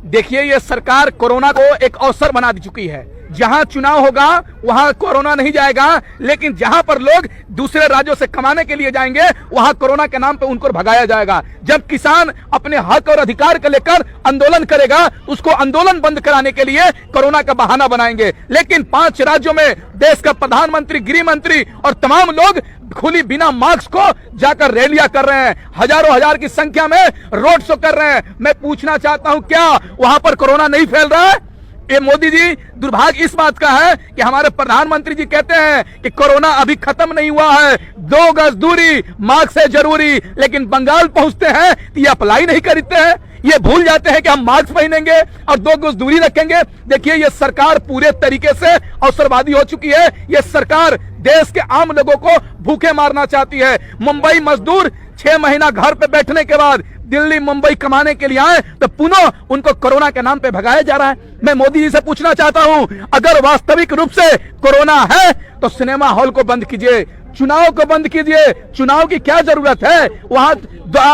देखिए, ये सरकार कोरोना को एक अवसर बना दी चुकी है। जहां चुनाव होगा वहां कोरोना नहीं जाएगा, लेकिन जहां पर लोग दूसरे राज्यों से कमाने के लिए जाएंगे वहां कोरोना के नाम पे उनको भगाया जाएगा। जब किसान अपने हक और अधिकार को लेकर आंदोलन करेगा, उसको आंदोलन बंद कराने के लिए कोरोना का बहाना बनाएंगे। लेकिन 5 राज्यों में देश का प्रधानमंत्री, गृह मंत्री और तमाम लोग खुली बिना मास्क को जाकर रैलियां कर रहे हैं, हजारों हजार की संख्या में रोड शो कर रहे हैं। मैं पूछना चाहता हूं, क्या वहां पर कोरोना नहीं फैल रहा है? ये मोदी जी, दुर्भाग्य इस बात का है कि हमारे प्रधानमंत्री जी कहते हैं कि कोरोना अभी खत्म नहीं हुआ है, 2 गज दूरी, मास्क है जरूरी, लेकिन बंगाल पहुंचते हैं तो ये अप्लाई नहीं करते हैं। ये भूल जाते हैं कि हम मास्क पहनेंगे और 2 गज दूरी रखेंगे। देखिए, ये सरकार पूरे तरीके से अवसरवादी हो चुकी है। ये सरकार देश के आम लोगों को भूखे मारना चाहती है। मुंबई मजदूर 6 महीना घर पे बैठने के बाद दिल्ली मुंबई कमाने के लिए आए तो पुनः उनको कोरोना के नाम पे भगाया जा रहा है। मैं मोदी जी से पूछना चाहता हूं, अगर वास्तविक रूप से कोरोना है तो सिनेमा हॉल को बंद कीजिए, चुनाव को बंद कीजिए। चुनाव की क्या जरूरत है वहां?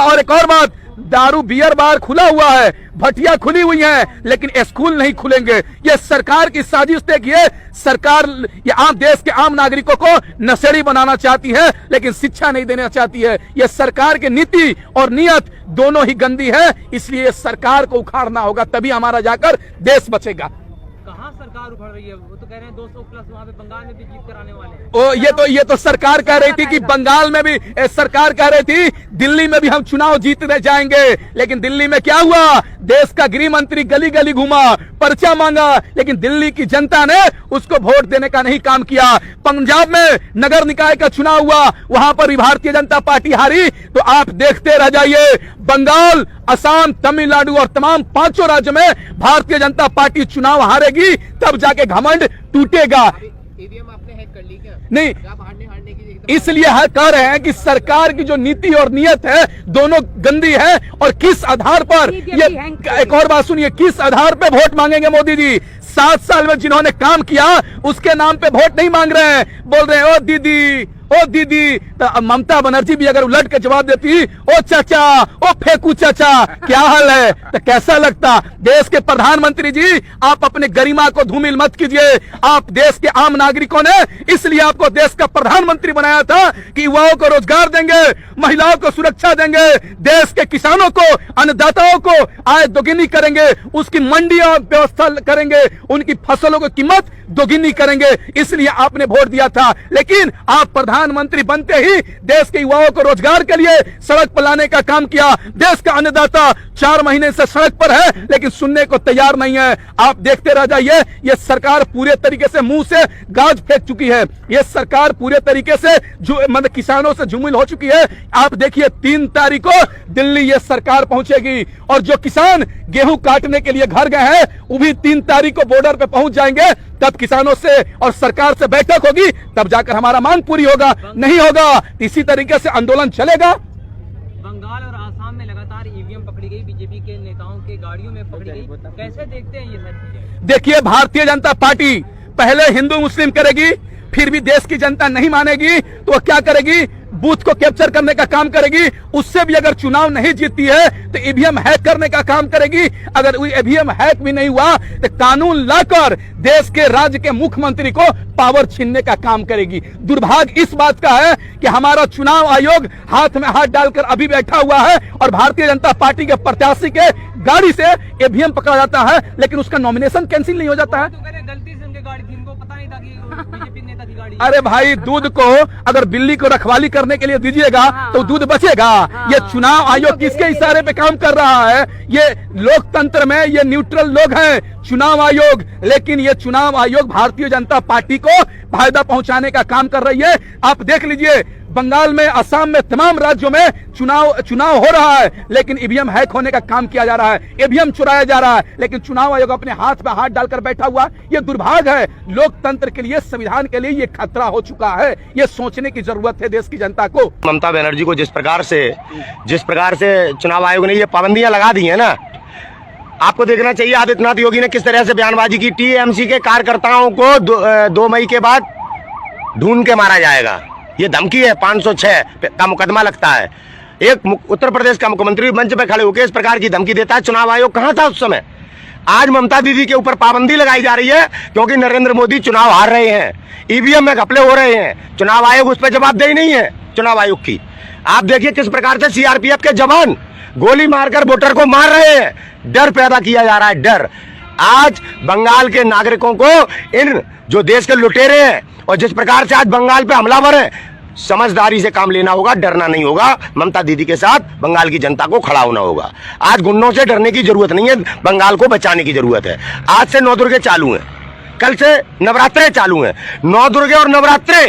और एक और बात, दारू बियर बार खुला हुआ है, भटिया खुली हुई है, लेकिन स्कूल नहीं खुलेंगे। ये सरकार की साजिश देखिए। सरकार ये आम देश के आम नागरिकों को नशेड़ी बनाना चाहती है, लेकिन शिक्षा नहीं देना चाहती है। ये सरकार की नीति और नियत दोनों ही गंदी है। इसलिए सरकार को उखाड़ना होगा, तभी हमारा जाकर देश बचेगा। कहाँ सरकार उखड़ रही है? वो तो कह रहे हैं 200 प्लस वहाँ पे बंगाल में भी जीत कराने वाले हैं। ये तो सरकार कह रही थी कि बंगाल में भी, सरकार कह रही थी दिल्ली में भी हम चुनाव जीतने जाएंगे, लेकिन दिल्ली में क्या हुआ? देश का गृह मंत्री गली गली घूमा, पर्चा मांगा, लेकिन दिल्ली की जनता ने उसको वोट देने का नहीं काम किया। पंजाब में नगर निकाय का चुनाव हुआ, वहां पर भी भारतीय जनता पार्टी हारी। तो आप देखते रह जाइए, बंगाल, असम, तमिलनाडु और तमाम 5 राज्यों में भारतीय जनता पार्टी चुनाव हारेगी, तब जाके घमंड टूटेगा। ईवीएम आपने हैक कर ली क्या? नहीं, हारने की इसलिए कह रहे हैं कि सरकार की जो नीति और नियत है दोनों गंदी है। और किस आधार पर ये, एक और बात सुनिए, किस आधार पे वोट मांगेंगे मोदी जी? 7 साल में जिन्होंने काम किया उसके नाम पे वोट नहीं मांग रहे हैं। बोल रहे हैं ओ दीदी। तो ममता बनर्जी भी अगर उलट के जवाब देती, ओ चाचा, ओ फेंकू चाचा, क्या हाल है, तो कैसा लगता? देश के प्रधानमंत्री जी, आप अपने गरिमा को धूमिल मत कीजिए। आप देश के आम नागरिकों ने इसलिए आपको देश का प्रधानमंत्री बनाया था कि युवाओं को रोजगार देंगे, महिलाओं को सुरक्षा देंगे, देश के किसानों को, अन्नदाताओं को आय दोगुनी करेंगे, उसकी मंडियां व्यवस्था करेंगे, उनकी फसलों की कीमत दोगुनी करेंगे। इसलिए आपने वोट दिया था। लेकिन आप प्रधानमंत्री बनते ही देश के युवाओं को रोजगार के लिए सड़क पर लाने का काम किया। देश का अन्नदाता 4 महीने से सड़क पर है, लेकिन सुनने को तैयार नहीं है। आप देखते रह जाइए, यह सरकार पूरे तरीके से मुंह से गाज फेंक चुकी है। यह सरकार पूरे तरीके से मतलब किसानों से जुमिल हो चुकी है। आप देखिए, 3 तारीख को दिल्ली यह सरकार पहुंचेगी और जो किसान गेहूं काटने के लिए घर गए हैं वो भी 3 तारीख को बॉर्डर पे पहुंच जाएंगे। तब किसानों से और सरकार से बैठक होगी, तब जाकर हमारा मांग पूरी होगा। नहीं होगा इसी तरीके से आंदोलन चलेगा। बंगाल और आसाम में लगातार ईवीएम पकड़ी गई, बीजेपी के नेताओं के गाड़ियों में पकड़ी गई। कैसे देखते हैं ये सब चीजें? देखिए, भारतीय जनता पार्टी पहले हिंदू मुस्लिम करेगी, फिर भी देश की जनता नहीं मानेगी तो वो क्या करेगी? बूथ को कैप्चर करने का काम करेगी। उससे भी अगर चुनाव नहीं जीतती है तो ईवीएम हैक करने का काम करेगी। अगर ईवीएम हैक भी नहीं हुआ तो कानून लाकर देश के राज्य के मुख्यमंत्री को पावर छीनने का काम करेगी। दुर्भाग्य इस बात का है कि हमारा चुनाव आयोग हाथ में हाथ डालकर अभी बैठा हुआ है और भारतीय जनता पार्टी के प्रत्याशी के गाड़ी से ईवीएम पकड़ा जाता है, लेकिन उसका नॉमिनेशन कैंसिल नहीं हो जाता है। गलती से उनकी गाड़ी थी, इनको पता नहीं था कि बीजेपी नेता की गाड़ी। अरे भाई, दूध को अगर बिल्ली को रखवाली करने के लिए दीजिएगा तो दूध बचेगा। ये चुनाव आयोग किसके इशारे पे काम कर रहा है? ये लोकतंत्र में ये न्यूट्रल लोग हैं, चुनाव आयोग। लेकिन ये चुनाव आयोग भारतीय जनता पार्टी को फायदा पहुंचाने का काम कर रही है। आप देख लीजिए, बंगाल में, असम में, तमाम राज्यों में चुनाव हो रहा है, लेकिन ईवीएम हैक होने का काम किया जा रहा है, ईवीएम चुराया जा रहा है, लेकिन चुनाव आयोग अपने हाथ में हाथ डालकर बैठा हुआ। ये दुर्भाग्य है। लोकतंत्र के लिए, संविधान के लिए ये खतरा हो चुका है। ये सोचने की जरूरत है देश की जनता को। ममता बनर्जी को जिस प्रकार से चुनाव आयोग ने ये पाबंदियां लगा दी है ना, आपको देखना चाहिए आदित्यनाथ योगी ने किस तरह से बयानबाजी की। टीएमसी के कार्यकर्ताओं को 2 मई के बाद ढूंढ के मारा जाएगा, ये धमकी है। 506 का मुकदमा लगता है। एक उत्तर प्रदेश का मुख्यमंत्री मंच पे खड़े होकर इस प्रकार की धमकी देता है। चुनाव आयोग कहां था उस समय? आज ममता दीदी के ऊपर पाबंदी लगाई जा रही है क्योंकि नरेंद्र मोदी चुनाव हार रहे हैं, ईवीएम में घपले हो रहे हैं, चुनाव आयोग उस पर जवाबदेही नहीं है चुनाव आयोग की। आप देखिए किस प्रकार से सीआरपीएफ के जवान गोली मारकर वोटर को मार रहे हैं, डर पैदा किया जा रहा है, डर। आज बंगाल के नागरिकों को इन जो देश के लुटेरे हैं और जिस प्रकार से आज बंगाल पे हमलावर है, समझदारी से काम लेना होगा, डरना नहीं होगा। ममता दीदी के साथ बंगाल की जनता को खड़ा होना होगा। आज गुंडों से डरने की जरूरत नहीं है, बंगाल को बचाने की जरूरत है। आज से नवदुर्गे चालू हैं, कल से नवरात्रे चालू हैं। नवदुर्गे और नवरात्रे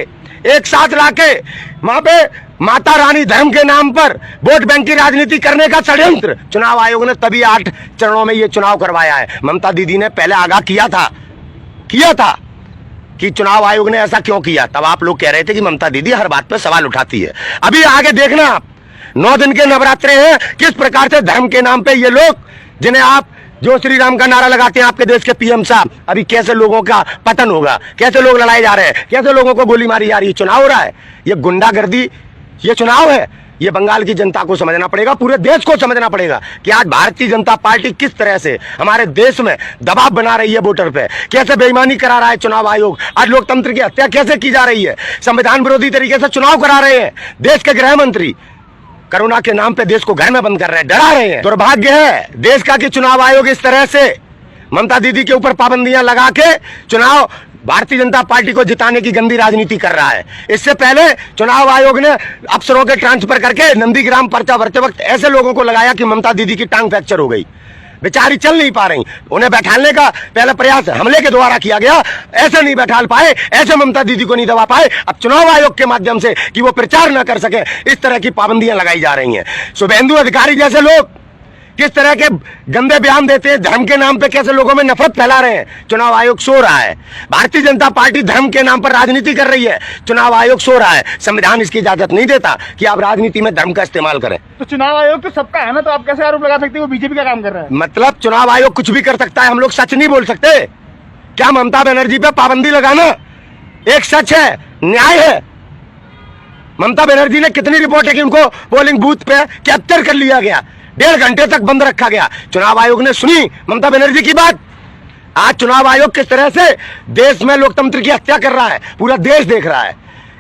एक साथ लाके वहां पे माता रानी धर्म के नाम पर वोट बैंक की राजनीति करने का षड्यंत्र चुनाव आयोग ने तभी 8 चरणों में ये चुनाव करवाया है। ममता दीदी ने पहले आगाह किया था कि चुनाव आयोग ने ऐसा क्यों किया। तब आप लोग कह रहे थे कि ममता दीदी हर बात पे सवाल उठाती है। अभी आगे देखना आप, 9 दिन के नवरात्रे हैं, किस प्रकार से धर्म के नाम पे ये लोग जिन्हें आप जो श्री राम का नारा लगाते हैं आपके देश के पीएम साहब, अभी कैसे लोगों का पतन होगा, कैसे लोग लड़ाए जा रहे हैं, कैसे लोगों को गोली मारी जा रही है। चुनाव हो रहा है, ये गुंडागर्दी, ये चुनाव है। ये बंगाल की जनता को समझना पड़ेगा, पूरे देश को समझना पड़ेगा कि आज भारतीय जनता पार्टी किस तरह से हमारे देश में दबाव बना रही है वोटर पे, कैसे बेईमानी करा रहा है चुनाव आयोग। आज लोकतंत्र की हत्या कैसे की जा रही है, संविधान विरोधी तरीके से चुनाव करा रहे हैं। देश के गृह मंत्री कोरोना के नाम पे देश को घर में बंद कर रहे हैं, डरा रहे हैं। दुर्भाग्य है देश का कि चुनाव आयोग इस तरह से ममता दीदी के ऊपर पाबंदियां लगा के चुनाव भारतीय जनता पार्टी को जिताने की गंदी राजनीति कर रहा है। इससे पहले चुनाव आयोग ने अफसरों के ट्रांसफर करके नंदीग्राम पर्चा भरते वक्त ऐसे लोगों को लगाया कि ममता दीदी की टांग फ्रैक्चर हो गई, बेचारी चल नहीं पा रही। उन्हें बैठालने का पहला प्रयास हमले के द्वारा किया गया, ऐसे नहीं बैठाल पाए, ऐसे ममता दीदी को नहीं दबा पाए। अब चुनाव आयोग के माध्यम से कि वो प्रचार न कर सके, इस तरह की पाबंदियां लगाई जा रही हैं। शुभेंदु अधिकारी जैसे लोग किस तरह के गंदे बयान देते हैं, धर्म के नाम पे कैसे लोगों में नफरत फैला रहे हैं, चुनाव आयोग सो रहा है। भारतीय जनता पार्टी धर्म के नाम पर राजनीति कर रही है, चुनाव आयोग सो रहा है। संविधान इसकी इजाजत नहीं देता कि आप राजनीति में धर्म का इस्तेमाल करें। तो चुनाव आयोग तो सबका है ना, तो आप कैसे आरोप लगा सकते हैं वो बीजेपी का काम कर रहा है? मतलब चुनाव आयोग कुछ भी कर सकता है, हम लोग सच नहीं बोल सकते क्या? ममता बनर्जी पे पाबंदी लगाना एक सच है, न्याय है। ममता बनर्जी ने कितनी रिपोर्ट है कि उनको पोलिंग बूथ पे कैप्चर कर लिया गया, 1.5 घंटे तक बंद रखा गया। चुनाव आयोग ने सुनी ममता बनर्जी की बात। आज चुनाव आयोग किस तरह से देश में लोकतंत्र की हत्या कर रहा है, पूरा देश देख रहा है।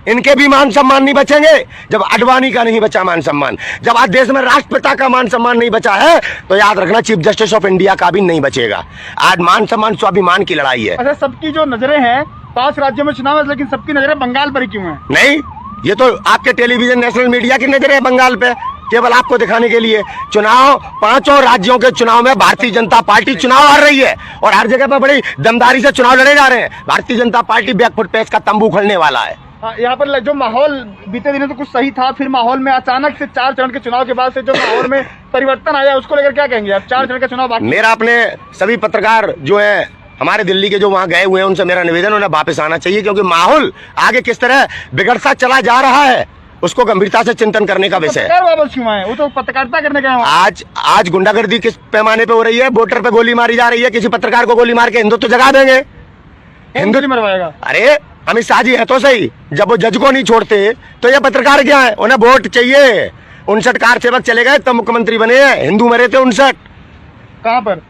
इनके भी मान सम्मान नहीं बचेंगे जब अडवाणी का नहीं बचा मान सम्मान, जब आज देश में राष्ट्रपिता का मान सम्मान नहीं बचा है, तो याद रखना चीफ जस्टिस ऑफ इंडिया का भी नहीं बचेगा। आज मान सम्मान स्वाभिमान की लड़ाई है। अच्छा, सबकी जो नजरें हैं 5 राज्यों में चुनाव है, लेकिन सबकी नजरें बंगाल पर ही क्यों है? नहीं, ये तो आपके टेलीविजन नेशनल मीडिया की नजर है बंगाल पे, केवल आपको दिखाने के लिए। चुनाव 5 राज्यों के चुनाव में भारतीय जनता पार्टी चुनाव हार रही है और हर जगह पर बड़ी दमदारी से चुनाव लड़े जा रहे हैं। भारतीय जनता पार्टी बैकफुट पे इसका तंबू खड़ने वाला है। यहाँ पर जो माहौल बीते दिनों तो कुछ सही था, फिर माहौल में अचानक से 4 चरण के चुनाव के बाद से जो माहौल में परिवर्तन आया, उसको लेकर क्या कहेंगे आप? 4 चरण का चुनाव बाकी। मेरा अपने सभी पत्रकार जो है हमारे दिल्ली के जो वहां गए हुए हैं उनसे मेरा निवेदन, उन्हें वापस आना चाहिए, क्योंकि माहौल आगे किस तरह बिगड़ता चला जा रहा है उसको गंभीरता से चिंतन करने का विषय है। वापस क्यों आए? वो तो पत्रकारिता करने गए। आज गुंडागर्दी किस पैमाने पे हो रही है, वोटर पे गोली मारी जा रही है। किसी पत्रकार को गोली मार के हिंदुत्व जगा देंगे, हिंदू मरवाएगा। अरे अमित शाह जी है तो सही, जब वो जज को नहीं छोड़ते तो ये पत्रकार क्या है? उन्हें वोट चाहिए। 59 कार सेवक चले गए तब मुख्यमंत्री बने हैं, हिंदू मरे थे 59। कहाँ पर?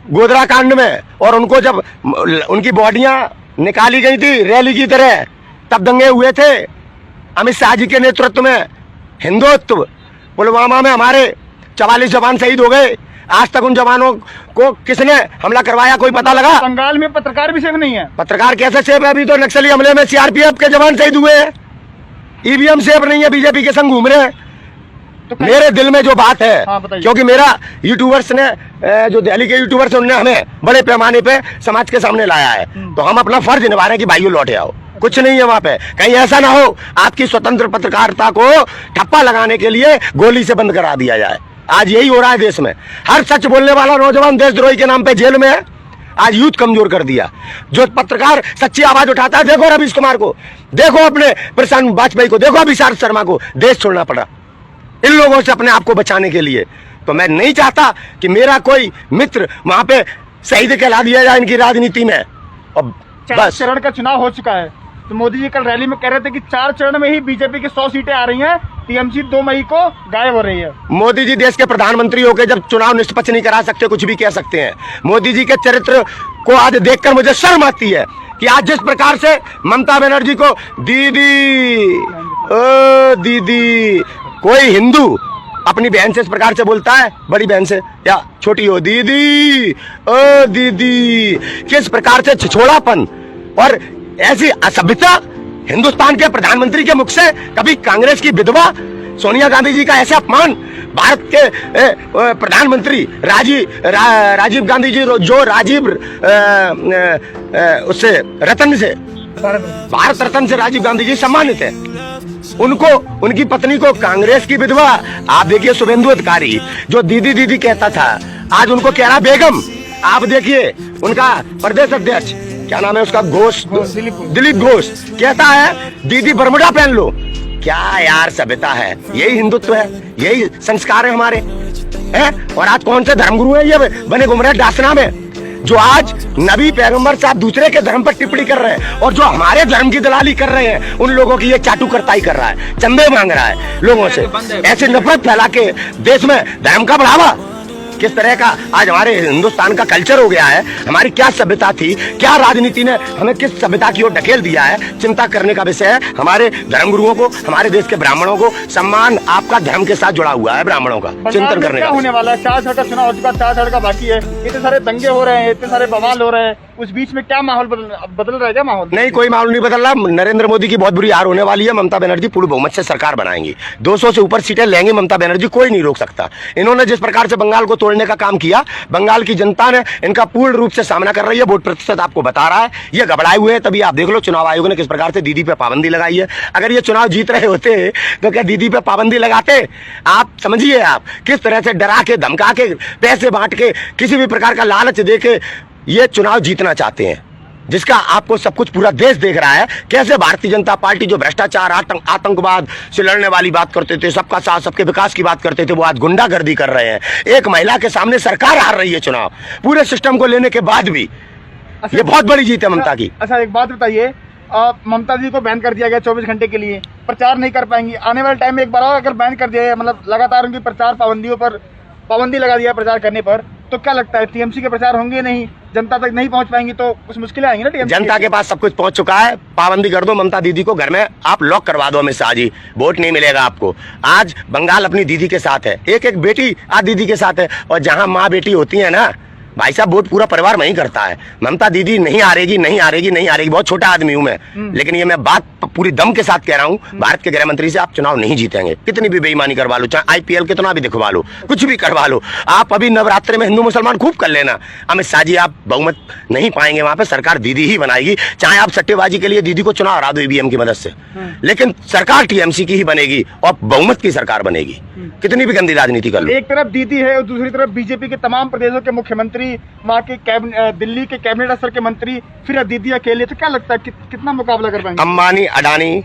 गोधरा कांड में। और उनको जब उनकी बॉडियां निकाली गई थी रैली की तरह, तब दंगे हुए थे। अमित शाह जी के नेतृत्व में हिंदुत्व। पुलवामा में हमारे 44 जवान शहीद हो गए, आज तक उन जवानों को किसने हमला करवाया कोई पता लगा? बंगाल में पत्रकार भी सेफ नहीं है। पत्रकार कैसे सेफ है? अभी तो नक्सली हमले में सीआरपीएफ के जवान शहीद हुए हैं। ईवीएम सेफ नहीं है, बीजेपी के संग घूम रहे हैं। तो मेरे दिल में जो बात है, क्योंकि मेरा यूट्यूबर्स ने जो दिल्ली के यूट्यूबर्स उन्होंने हमें बड़े पैमाने पे समाज के सामने लाया है, तो हम अपना फर्ज निभा रहे हैं कि भाइयों लौटे आओ। कुछ नहीं है वहां पे, कहीं ऐसा ना हो आपकी स्वतंत्र पत्रकारिता को ठप्पा लगाने के लिए गोली से बंद करा दिया जाए। आज यही हो रहा है देश में। हर सच बोलने वाला नौजवान देशद्रोही के नाम पे जेल में है। आज यूथ कमजोर कर दिया। जो पत्रकार सच्ची आवाज उठाता है, देखो रवीश कुमार को, देखो अपने प्रशांत वाजपेयी को, देखो अभिषेक शर्मा को, देश छोड़ना पड़ा इन लोगों से अपने आप को बचाने के लिए। तो मैं नहीं चाहता कि मेरा कोई मित्र वहां पे शहीद कहला दिया जाए इनकी राजनीति में। और 4 चरण का चुनाव हो चुका है, तो मोदी जी कल रैली में कह रहे थे कि 4 चरण में ही बीजेपी की 100 सीटें आ रही हैं, टीएमसी 2 मई को गायब हो रही है। मोदी जी देश के प्रधानमंत्री होकर जब चुनाव निष्पक्ष नहीं करा सकते, कुछ भी कह सकते हैं। मोदी जी के चरित्र को आज देखकर मुझे शर्म आती है कि आज जिस प्रकार से ममता बनर्जी को दीदी ओ दीदी, कोई हिंदू अपनी बहन से इस प्रकार से बोलता है, बड़ी बहन से या छोटी हो, दीदी ओ दीदी, किस प्रकार से छिछोड़ापन और ऐसी असभ्यता हिंदुस्तान के प्रधानमंत्री के मुख से। कभी कांग्रेस की विधवा सोनिया गांधी जी का ऐसा अपमान, भारत के प्रधानमंत्री राजीव गांधी जी जो राजीव उससे रत्न से, भारत रत्न से राजीव गांधी जी सम्मानित है, उनको, उनकी पत्नी को कांग्रेस की विधवा, आप देखिए शुभेंदु अधिकारी जो दीदी दीदी कहता था, आज उनको कह रहा बेगम। आप देखिए उनका प्रदेश अध्यक्ष, क्या नाम है उसका, घोष, दिलीप घोष, कहता है दीदी बरमुडा पहन लो। क्या यार सभ्यता है, यही हिंदुत्व है, यही संस्कार है हमारे हैं। और आज कौन से धर्मगुरु है ये बने घूम रहे दासना में, जो आज नबी पैगंबर साहब दूसरे के धर्म पर टिप्पणी कर रहे हैं और जो हमारे धर्म की दलाली कर रहे हैं, उन लोगों की ये चाटुकरताई कर रहा है, चंदे मांग रहा है लोगों से, ऐसे नफरत फैला के देश में धर्म का बढ़ावा। किस तरह का आज हमारे हिंदुस्तान का कल्चर हो गया है, हमारी क्या सभ्यता थी, क्या राजनीति ने हमें किस सभ्यता की ओर ढकेल दिया है, चिंता करने का विषय है। हमारे धर्मगुरुओं को, हमारे देश के ब्राह्मणों को सम्मान आपका धर्म के साथ जुड़ा हुआ है, ब्राह्मणों का चिंतन करने का होने वाला है। 4 चरण का चुनाव हो चुका, 4 चरण का बाकी है, इतने सारे दंगे हो रहे हैं, इतने सारे बवाल हो रहे हैं, उस बीच में क्या माहौल बदल रहा है? क्या माहौल? नहीं, कोई माहौल नहीं बदल रहा। नरेंद्र मोदी की बहुत बुरी हार होने वाली है। ममता बनर्जी पूर्ण बहुमत से सरकार बनाएंगी, 200 से ऊपर सीटें लेंगी ममता बनर्जी, कोई नहीं रोक सकता। इन्होंने जिस प्रकार से बंगाल को तोड़ने का काम किया, बंगाल की जनता ने इनका पूर्ण रूप से सामना कर रही है, वोट प्रतिशत आपको बता रहा है, ये घबराए हुए हैं। तभी आप देख लो चुनाव आयोग ने किस प्रकार से दीदी पे पाबंदी लगाई है। अगर ये चुनाव जीत रहे होते तो क्या दीदी पे पाबंदी लगाते? आप समझिए, आप किस तरह से डरा के, धमका के, पैसे बांट के, किसी भी प्रकार का लालच दे के ये चुनाव जीतना चाहते हैं, जिसका आपको सब कुछ पूरा देश देख रहा है। कैसे भारतीय जनता पार्टी जो भ्रष्टाचार, आतंकवाद से लड़ने वाली बात करते थे, सबका साथ, सबके विकास की बात करते थे, वो आज गुंडागर्दी कर रहे हैं। एक महिला के सामने सरकार हार रही है चुनाव, पूरे सिस्टम को लेने के बाद भी। ये बहुत बड़ी जीत है ममता की। अच्छा, एक बात बताइए, ममता जी को बैन कर दिया गया 24 घंटे के लिए, प्रचार नहीं कर पाएंगी। आने वाले टाइम में एक बार और अगर बैन कर दिया गया, मतलब लगातार उनकी प्रचार पाबंदियों पर पाबंदी लगा दिया प्रचार करने पर, तो क्या लगता है टीएमसी के प्रचार होंगे नहीं, जनता तक नहीं पहुंच पाएंगी, तो कुछ मुश्किलें आएंगी ना टीएमसी? जनता के पास सब कुछ पहुंच चुका है। पाबंदी कर दो ममता दीदी को, घर में आप लॉक करवा दो अमित शाह जी, वोट नहीं मिलेगा आपको। आज बंगाल अपनी दीदी के साथ है, एक एक बेटी आज दीदी के साथ है, और जहां माँ बेटी होती है ना भाई साहब, वोट पूरा परिवार वहीं करता है। ममता दीदी नहीं हारेगी, नहीं हारेगी, नहीं हारेगी। बहुत छोटा आदमी हूं मैं, लेकिन ये मैं बात पूरी दम के साथ कह रहा हूं, भारत के गृह मंत्री से आप चुनाव नहीं जीतेंगे। कितनी भी बेईमानी करवा लो, चाहे आईपीएल कितना भी दिखवा लो, कुछ भी करवा लो, आप अभी नवरात्रि में हिंदू मुसलमान खूब कर लेना, अमित शाह जी आप बहुमत नहीं पाएंगे वहां पे, सरकार दीदी ही बनाएगी। चाहे आप सट्टेबाजी के लिए दीदी को चुनाव हरा दो ईवीएम की मदद से, लेकिन सरकार टीएमसी की ही बनेगी और बहुमत की सरकार बनेगी, कितनी भी गंदी राजनीति कर लो। एक तरफ दीदी है और दूसरी तरफ बीजेपी के तमाम प्रदेशों के मुख्यमंत्री, वहाँ के दिल्ली के कैबिनेट स्तर के मंत्री, फिर दीदी अकेले, तो क्या लगता है कितना मुकाबला कर पाएंगे? अंबानी, अडानी,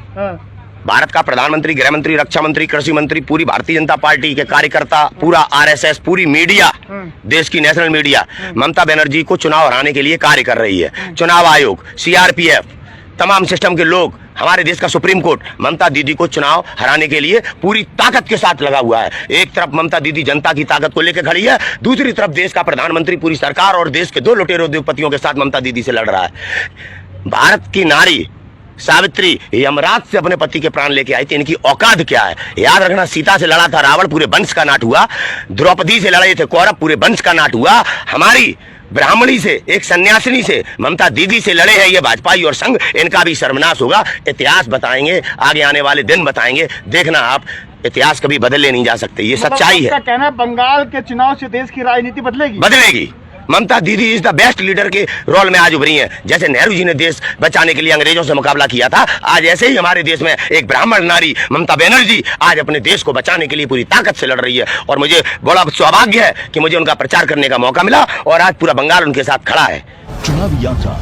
भारत का प्रधानमंत्री, गृह मंत्री, रक्षा मंत्री, कृषि मंत्री, पूरी भारतीय जनता पार्टी के कार्यकर्ता, पूरा आरएसएस, पूरी मीडिया, देश की नेशनल मीडिया ममता बनर्जी को चुनाव हराने के लिए कार्य कर रही है। चुनाव आयोग, सीआरपीएफ, तमाम सिस्टम के लोग, हमारे देश का सुप्रीम कोर्ट ममता दीदी को चुनाव हराने के लिए पूरी ताकत के साथ लगा हुआ है। एक तरफ ममता दीदी जनता की ताकत को लेकर खड़ी है, दूसरी तरफ देश का प्रधानमंत्री पूरी सरकार और देश के 2 लुटेरे उद्योगपतियों के साथ ममता दीदी से लड़ रहा है। भारत की नारी सावित्री यमराज से अपने पति के प्राण लेके आई थी, इनकी औकात क्या है? याद रखना, सीता से लड़ा था रावण, पूरे वंश का नाट हुआ। द्रौपदी से लड़े थे कौरव, पूरे वंश का नाट हुआ। हमारी ब्राह्मणी से, एक सन्यासिनी से, ममता दीदी से लड़े हैं ये भाजपाई और संघ, इनका भी सर्वनाश होगा। इतिहास बताएंगे, आगे आने वाले दिन बताएंगे, देखना आप, इतिहास कभी बदले नहीं जा सकते, ये सच्चाई है। कहना बंगाल के चुनाव से देश की राजनीति बदलेगी? बदलेगी। ममता दीदी इज द बेस्ट लीडर के रोल में आज उभरी हैं। जैसे नेहरू जी ने देश बचाने के लिए अंग्रेजों से मुकाबला किया था, आज ऐसे ही हमारे देश में एक ब्राह्मण नारी ममता बनर्जी आज अपने देश को बचाने के लिए पूरी ताकत से लड़ रही है। और मुझे बड़ा सौभाग्य है कि मुझे उनका प्रचार करने का मौका मिला और आज पूरा बंगाल उनके साथ खड़ा है। चुनावी यात्रा